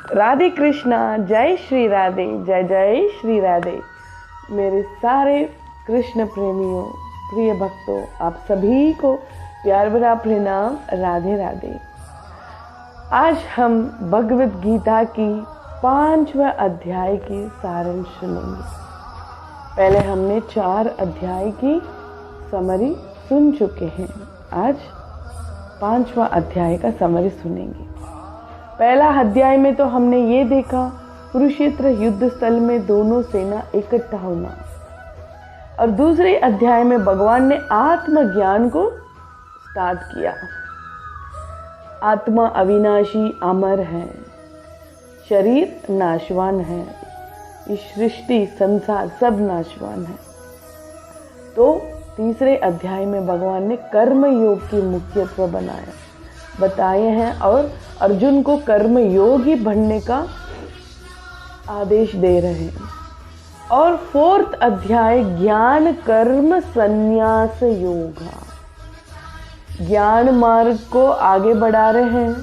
राधे कृष्णा, जय श्री राधे, जय जय श्री राधे। मेरे सारे कृष्ण प्रेमियों, प्रिय भक्तों, आप सभी को प्यार भरा प्रणाम, राधे राधे। आज हम भगवत गीता की 5वें अध्याय की सारांश सुनेंगे। पहले हमने 4 अध्याय की समरी सुन चुके हैं। आज 5वां अध्याय का समरी सुनेंगे। पहला अध्याय में तो हमने ये देखा कुरुक्षेत्र युद्ध स्थल में दोनों सेना इकट्ठा होना, और दूसरे अध्याय में भगवान ने आत्मज्ञान को स्टार्ट किया। आत्मा अविनाशी अमर है, शरीर नाशवान है, इस सृष्टि संसार सब नाशवान है। तो तीसरे अध्याय में भगवान ने कर्म योग की मुख्यत्व बताए हैं और अर्जुन को कर्म योगी बनने का आदेश दे रहे हैं। और 4th अध्याय ज्ञान कर्म संन्यास योगा, ज्ञान मार्ग को आगे बढ़ा रहे हैं,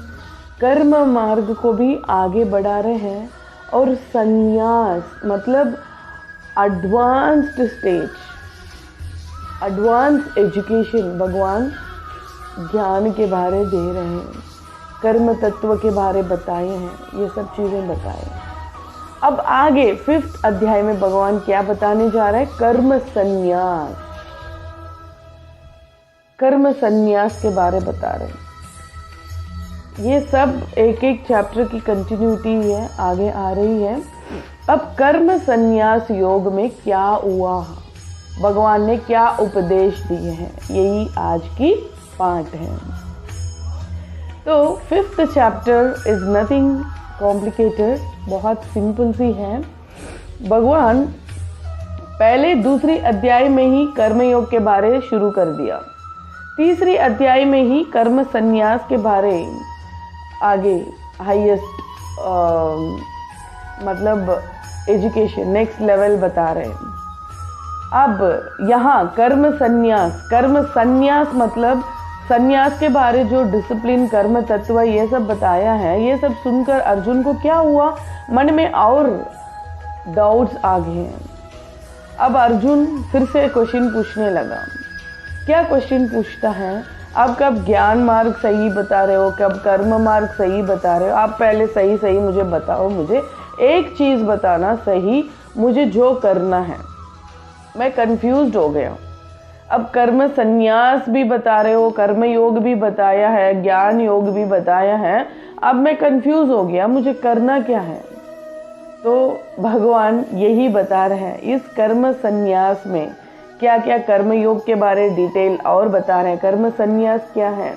कर्म मार्ग को भी आगे बढ़ा रहे हैं, और संन्यास मतलब एडवांस्ड स्टेज, एडवांस एजुकेशन भगवान ज्ञान के बारे दे रहे हैं, कर्म तत्व के बारे बताए हैं, ये सब चीज़ें बताए हैं। अब आगे 5th अध्याय में भगवान क्या बताने जा रहे हैं? कर्म संन्यास, कर्म संन्यास के बारे बता रहे हैं। ये सब एक एक चैप्टर की कंटिन्यूटी है, आगे आ रही है। अब कर्म संन्यास योग में क्या हुआ, भगवान ने क्या उपदेश दिए हैं, यही आज की पार्ट है। तो 5th chapter is nothing complicated, बहुत सिंपल सी है। भगवान पहले दूसरी अध्याय में ही कर्मयोग के बारे शुरू कर दिया, तीसरी अध्याय में ही कर्म संन्यास के बारे आगे हाईएस्ट मतलब एजुकेशन नेक्स्ट लेवल बता रहे हैं। अब यहाँ कर्म संन्यास मतलब संन्यास के बारे जो डिसिप्लिन कर्म तत्व ये सब बताया है, ये सब सुनकर अर्जुन को क्या हुआ, मन में और डाउट्स आ गए हैं। अब अर्जुन फिर से क्वेश्चन पूछने लगा। क्या क्वेश्चन पूछता है? आप कब ज्ञान मार्ग सही बता रहे हो, कब कर्म मार्ग सही बता रहे हो? आप पहले सही मुझे बताओ, मुझे एक चीज़ बताना सही, मुझे जो करना है। मैं कंफ्यूज्ड हो गया। अब कर्म संन्यास भी बता रहे हो, कर्म योग भी बताया है, ज्ञान योग भी बताया है, अब मैं कंफ्यूज हो गया, मुझे करना क्या है? तो भगवान यही बता रहे हैं, इस कर्म संन्यास में क्या क्या कर्म योग के बारे डिटेल और बता रहे हैं। कर्म संन्यास क्या है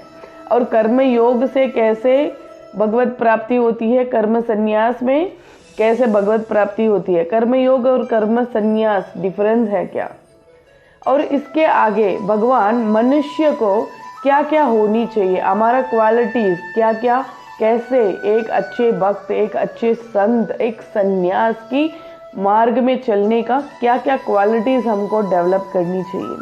और कर्म योग से कैसे भगवत प्राप्ति होती है, कर्म संन्यास में कैसे भगवत प्राप्ति होती है, कर्म योग और कर्म संन्यास डिफरेंस है क्या, और इसके आगे भगवान मनुष्य को क्या क्या होनी चाहिए, हमारा क्वालिटीज क्या क्या, कैसे एक अच्छे भक्त, एक अच्छे संत, एक सन्यास की मार्ग में चलने का क्या क्या क्वालिटीज हमको डेवलप करनी चाहिए।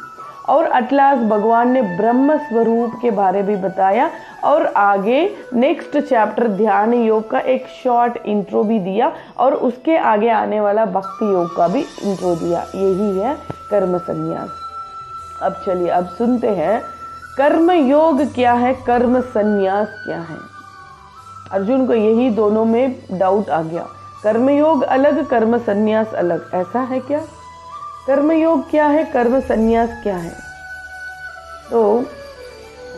और अटलास भगवान ने ब्रह्म स्वरूप के बारे भी बताया, और आगे नेक्स्ट चैप्टर ध्यान योग का एक शॉर्ट इंट्रो भी दिया, और उसके आगे आने वाला भक्ति योग का भी इंट्रो दिया। यही है कर्म संन्यास। अब चलिए अब सुनते हैं कर्म योग क्या है, कर्म संन्यास क्या है। अर्जुन को यही दोनों में डाउट आ गया, कर्म योग अलग, कर्म संन्यास अलग, ऐसा है क्या? कर्म योग क्या है, कर्म संन्यास क्या है? तो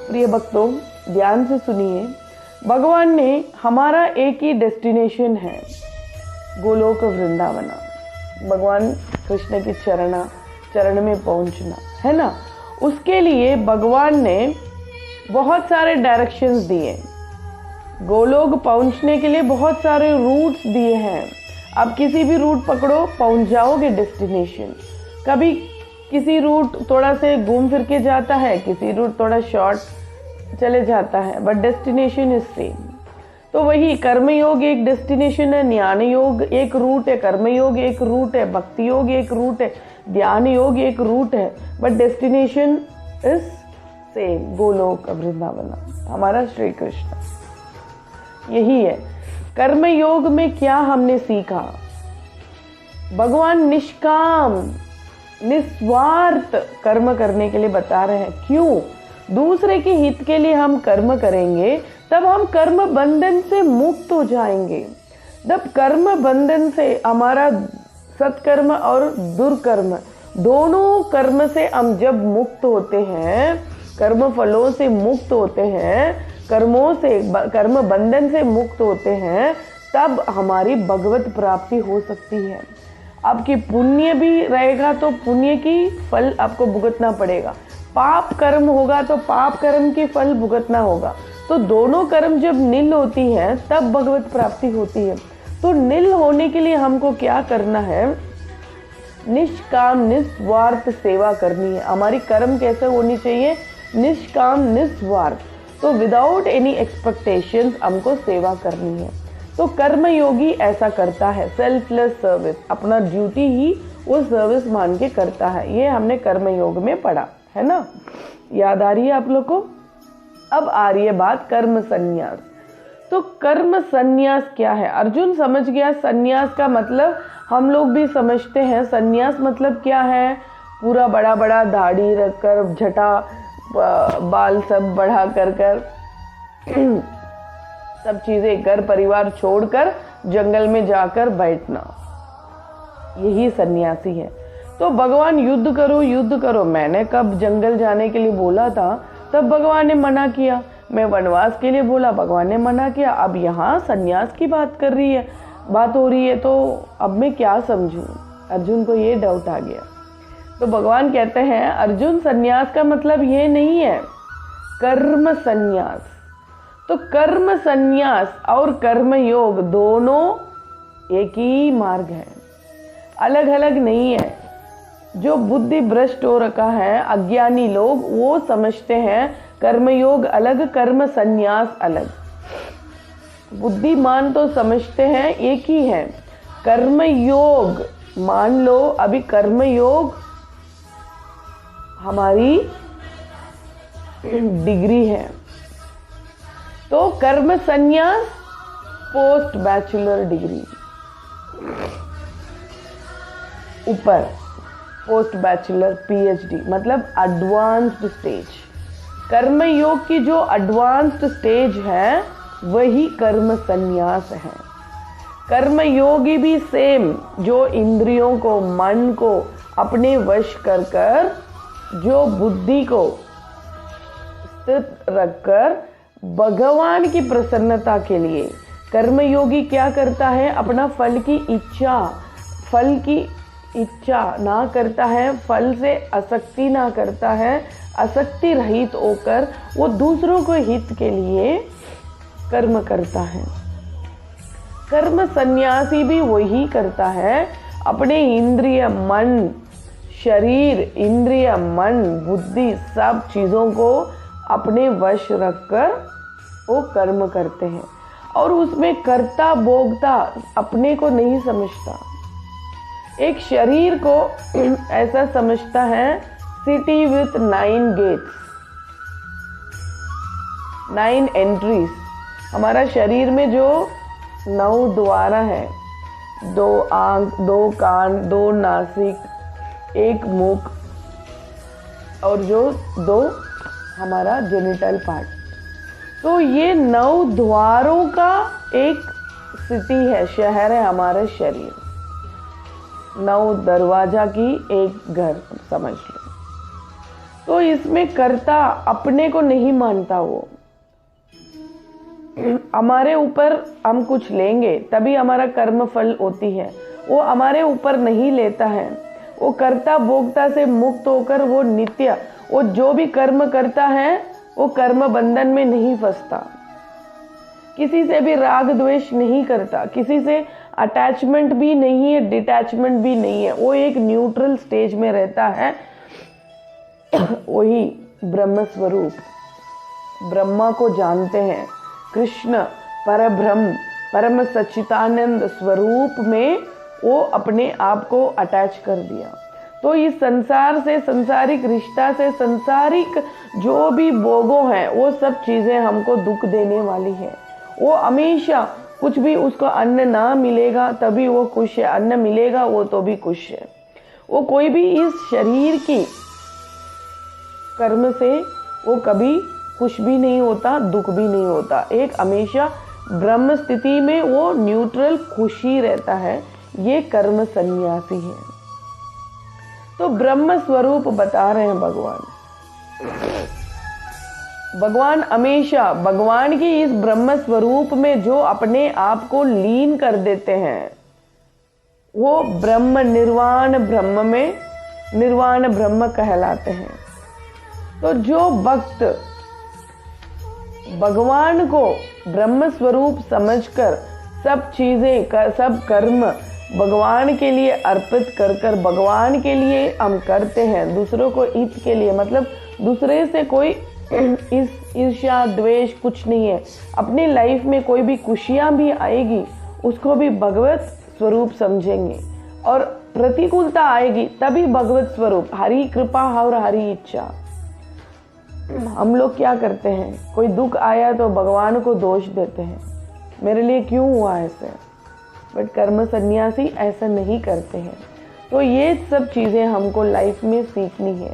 प्रिय भक्तों ध्यान से सुनिए। भगवान ने हमारा एक ही डेस्टिनेशन है, गोलोक वृंदावना, भगवान कृष्ण की चरण में पहुंचना है ना। उसके लिए भगवान ने बहुत सारे डायरेक्शंस दिए, गोलोक पहुंचने के लिए बहुत सारे रूट्स दिए हैं। आप किसी भी रूट पकड़ो, पहुंच जाओगे डेस्टिनेशन। कभी किसी रूट थोड़ा से घूम फिर के जाता है, किसी रूट थोड़ा शॉर्ट चले जाता है, बट डेस्टिनेशन इज सेम। तो वही कर्म योग एक डेस्टिनेशन है, ज्ञान योग एक रूट है, कर्म योग एक रूट है, भक्ति योग एक रूट है, ध्यान योग एक रूट है, but destination is same, Golok Vrindavan, हमारा श्री कृष्ण। यही है। कर्म योग में क्या हमने सीखा? भगवान निष्काम निस्वार्थ कर्म करने के लिए बता रहे हैं। क्यों? दूसरे के हित के लिए हम कर्म करेंगे तब हम कर्म बंधन से मुक्त हो जाएंगे। जब कर्म बंधन से हमारा सत्कर्म और दुर्कर्म दोनों कर्म से हम जब मुक्त होते हैं, कर्म फलों से मुक्त होते हैं, कर्म बंधन से मुक्त होते हैं, तब हमारी भगवत प्राप्ति हो सकती है। आपकी पुण्य भी रहेगा तो पुण्य की फल आपको भुगतना पड़ेगा, पाप कर्म होगा तो पाप कर्म की फल भुगतना होगा। तो दोनों कर्म जब नील होती है तब भगवत प्राप्ति होती है। तो नील होने के लिए हमको क्या करना है? निष्काम निस्वार्थ सेवा करनी है। हमारी कर्म कैसे होनी चाहिए? निष्काम निस्वार्थ। तो विदाउट एनी एक्सपेक्टेशंस हमको सेवा करनी है। तो कर्म योगी ऐसा करता है, सेल्फलेस सर्विस, अपना ड्यूटी ही वो सर्विस मान के करता है। ये हमने कर्म योग में पढ़ा है ना, याद आ रही है आप लोग को? अब आ रही है बात कर्म संन्यास। तो कर्म संन्यास क्या है? अर्जुन समझ गया संन्यास का मतलब, हम लोग भी समझते हैं। संन्यास मतलब क्या है? पूरा बड़ा बड़ा दाढ़ी रखकर, झटा बाल सब बढ़ा कर सब चीजें घर परिवार छोड़कर जंगल में जाकर बैठना, यही सन्यासी है। तो भगवान युद्ध करो युद्ध करो, मैंने कब जंगल जाने के लिए बोला था तब भगवान ने मना किया। मैं वनवास के लिए बोला, भगवान ने मना किया। अब यहाँ सन्यास की बात हो रही है, तो अब मैं क्या समझूं? अर्जुन को ये डाउट आ गया। तो भगवान कहते हैं, अर्जुन सन्यास का मतलब ये नहीं है, कर्म सन्यास। तो कर्म सन्यास और कर्म योग दोनों एक ही मार्ग है, अलग अलग नहीं है। जो बुद्धि भ्रष्ट हो रखा है, अज्ञानी लोग, वो समझते हैं कर्मयोग अलग, कर्म सन्यास अलग। बुद्धिमान तो समझते हैं एक ही है। कर्मयोग, मान लो अभी कर्मयोग हमारी डिग्री है, तो कर्म सन्यास पोस्ट बैचलर डिग्री, ऊपर पोस्ट बैचलर पीएचडी, मतलब एडवांस्ड स्टेज। कर्म योग की जो एडवांस्ड स्टेज है वही कर्म संन्यास है। कर्म योगी भी सेम, जो इंद्रियों को, मन को अपने वश कर कर, जो बुद्धि को स्थित रखकर भगवान की प्रसन्नता के लिए, कर्म योगी क्या करता है? अपना फल की इच्छा ना करता है, फल से आसक्ति ना करता है, आसक्ति रहित होकर वो दूसरों को हित के लिए कर्म करता है। कर्म सन्यासी भी वही करता है, अपने इंद्रिय मन, शरीर, इंद्रिय मन, बुद्धि, सब चीजों को अपने वश रखकर वो कर्म करते हैं, और उसमें कर्ता भोगता अपने को नहीं समझता। एक शरीर को ऐसा समझता है, सिटी विथ 9 गेट्स, 9 एंट्रीज। हमारा शरीर में जो 9 द्वारा है, 2 आंख, 2 कान, 2 नासिक, 1 मुख, और जो 2 हमारा जेनिटल पार्ट। तो ये 9 द्वारों का एक सिटी है, शहर है हमारा शरीर। 9 दरवाजा की एक घर समझ लो। तो इसमें कर्ता अपने को नहीं मानता। वो हमारे ऊपर हम कुछ लेंगे तभी हमारा कर्म फल होती है, वो हमारे ऊपर नहीं लेता है। वो कर्ता भोक्ता से मुक्त होकर वो नित्य, वो जो भी कर्म करता है वो कर्म बंधन में नहीं फंसता, किसी से भी राग द्वेष नहीं करता, किसी से अटैचमेंट भी नहीं है, डिटैचमेंट भी नहीं है। वो एक न्यूट्रल स्टेज में रहता है। वही ब्रह्म स्वरूप, ब्रह्मा को जानते हैं, कृष्ण परब्रह्म, परम सच्चिदानंद स्वरूप में वो अपने आप को अटैच कर दिया। तो इस संसार से, संसारिक रिश्ता से, संसारिक जो भी भोगों हैं, वो सब चीजें हमको दुख देने वाली है। वो हमेशा कुछ भी उसको अन्न ना मिलेगा तभी वो खुश है, अन्न मिलेगा वो तो भी खुश है। वो कोई भी इस शरीर की कर्म से वो कभी खुश भी नहीं होता, दुख भी नहीं होता। एक हमेशा ब्रह्म स्थिति में वो न्यूट्रल खुशी रहता है। ये कर्म सन्यासी है। तो ब्रह्म स्वरूप बता रहे हैं भगवान हमेशा भगवान की इस ब्रह्म स्वरूप में जो अपने आप को लीन कर देते हैं वो ब्रह्म निर्वाण ब्रह्म में निर्वाण ब्रह्म कहलाते हैं। तो जो भक्त भगवान को ब्रह्म स्वरूप समझकर सब चीजें सब कर्म भगवान के लिए अर्पित कर कर भगवान के लिए हम करते हैं, दूसरों को हित के लिए, मतलब दूसरे से कोई इस ईर्ष्या द्वेष कुछ नहीं है। अपनी लाइफ में कोई भी खुशियां भी आएगी उसको भी भगवत स्वरूप समझेंगे, और प्रतिकूलता आएगी तभी भगवत स्वरूप, हरि कृपा और हरि इच्छा। हम लोग क्या करते हैं, कोई दुख आया तो भगवान को दोष देते हैं, मेरे लिए क्यों हुआ ऐसे। बट कर्म सन्यासी ऐसा नहीं करते हैं। तो ये सब चीज़ें हमको लाइफ में सीखनी है।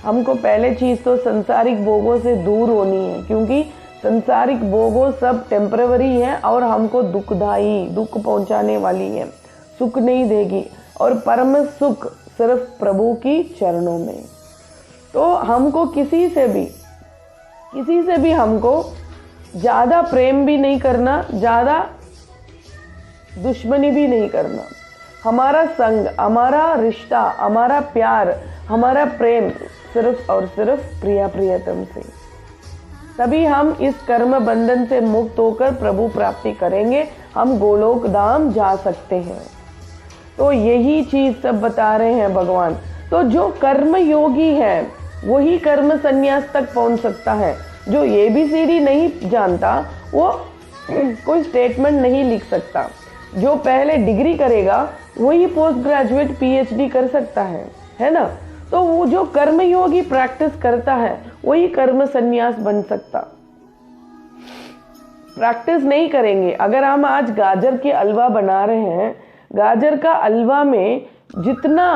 हमको पहले चीज़ तो संसारिक भोगों से दूर होनी है, क्योंकि संसारिक भोगों सब टेम्परवरी है और हमको दुखदाई, दुख पहुंचाने वाली है, सुख नहीं देगी। और परम सुख सिर्फ प्रभु की चरणों में। तो हमको किसी से भी हमको ज़्यादा प्रेम भी नहीं करना, ज़्यादा दुश्मनी भी नहीं करना। हमारा संग, हमारा रिश्ता, हमारा प्यार, हमारा प्रेम सिर्फ और सिर्फ प्रिया प्रियतम से। तभी हम इस कर्म बंधन से मुक्त होकर प्रभु प्राप्ति करेंगे, हम गोलोक धाम जा सकते हैं। तो यही चीज सब बता रहे हैं भगवान। तो जो कर्म योगी है वही कर्म संन्यास तक पहुंच सकता है। जो ABCD नहीं जानता वो कोई स्टेटमेंट नहीं लिख सकता। जो पहले डिग्री करेगा वही पोस्ट ग्रेजुएट PhD कर सकता है ना। तो वो जो कर्म योगी प्रैक्टिस करता है वही कर्म संन्यास बन सकता। प्रैक्टिस नहीं करेंगे। अगर हम आज गाजर के हलवा बना रहे हैं, गाजर का हलवा में जितना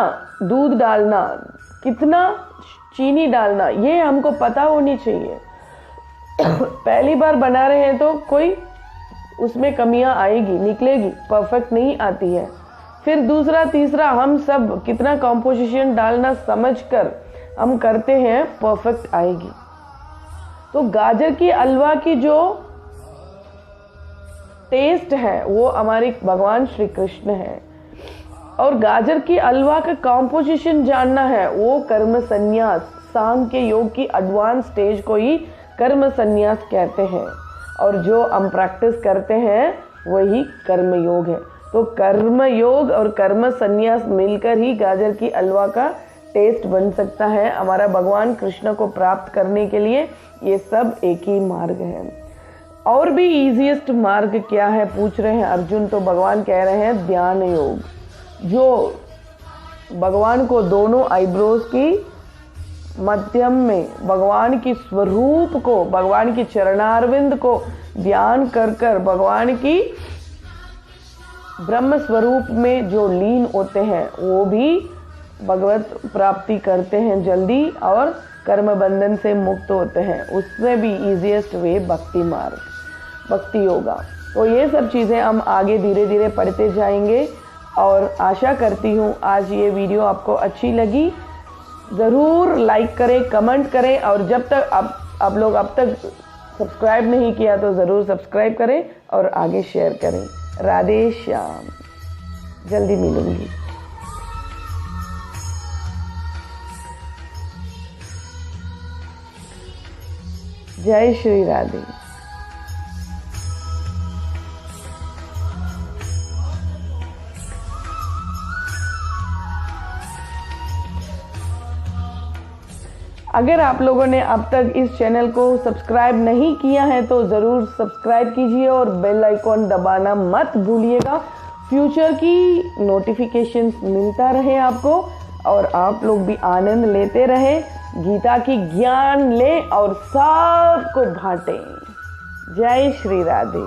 दूध डालना, कितना चीनी डालना, ये हमको पता होनी चाहिए। पहली बार बना रहे हैं तो कोई उसमें कमियां आएगी, निकलेगी, परफेक्ट नहीं आती है। फिर दूसरा तीसरा हम सब कितना कॉम्पोजिशन डालना समझकर हम करते हैं, परफेक्ट आएगी। तो गाजर की हलवा की जो टेस्ट है वो हमारे भगवान श्री कृष्ण है, और गाजर की हलवा का कॉम्पोजिशन जानना है, वो कर्म संन्यास, सांख्य योग की एडवांस स्टेज को ही कर्म संन्यास कहते हैं। और जो हम प्रैक्टिस करते हैं वही कर्म योग है। तो कर्म योग और कर्म संन्यास मिलकर ही गाजर की हलवा का टेस्ट बन सकता है। हमारा भगवान कृष्ण को प्राप्त करने के लिए ये सब एक ही मार्ग है। और भी इजीएस्ट मार्ग क्या है पूछ रहे हैं अर्जुन। तो भगवान कह रहे हैं ध्यान योग। जो भगवान को दोनों आईब्रोज की मध्यम में भगवान की स्वरूप को, भगवान की चरणारविंद को ध्यान कर कर भगवान की ब्रह्म स्वरूप में जो लीन होते हैं वो भी भगवत प्राप्ति करते हैं जल्दी, और कर्म बंधन से मुक्त होते हैं। उससे भी इजीएस्ट वे भक्ति मार्ग, भक्ति योगा। तो ये सब चीज़ें हम आगे धीरे धीरे पढ़ते जाएंगे, और आशा करती हूँ आज ये वीडियो आपको अच्छी लगी। ज़रूर लाइक करें, कमेंट करें, और जब तक आप लोग अब तक सब्सक्राइब नहीं किया तो ज़रूर सब्सक्राइब करें और आगे शेयर करें। राधे श्याम, जल्दी मिलूंगी। जय श्री राधे। अगर आप लोगों ने अब तक इस चैनल को सब्सक्राइब नहीं किया है तो ज़रूर सब्सक्राइब कीजिए और बेल आइकॉन दबाना मत भूलिएगा। फ्यूचर की नोटिफिकेशंस मिलता रहे आपको, और आप लोग भी आनंद लेते रहे, गीता की ज्ञान लें और सबको बांटें। जय श्री राधे।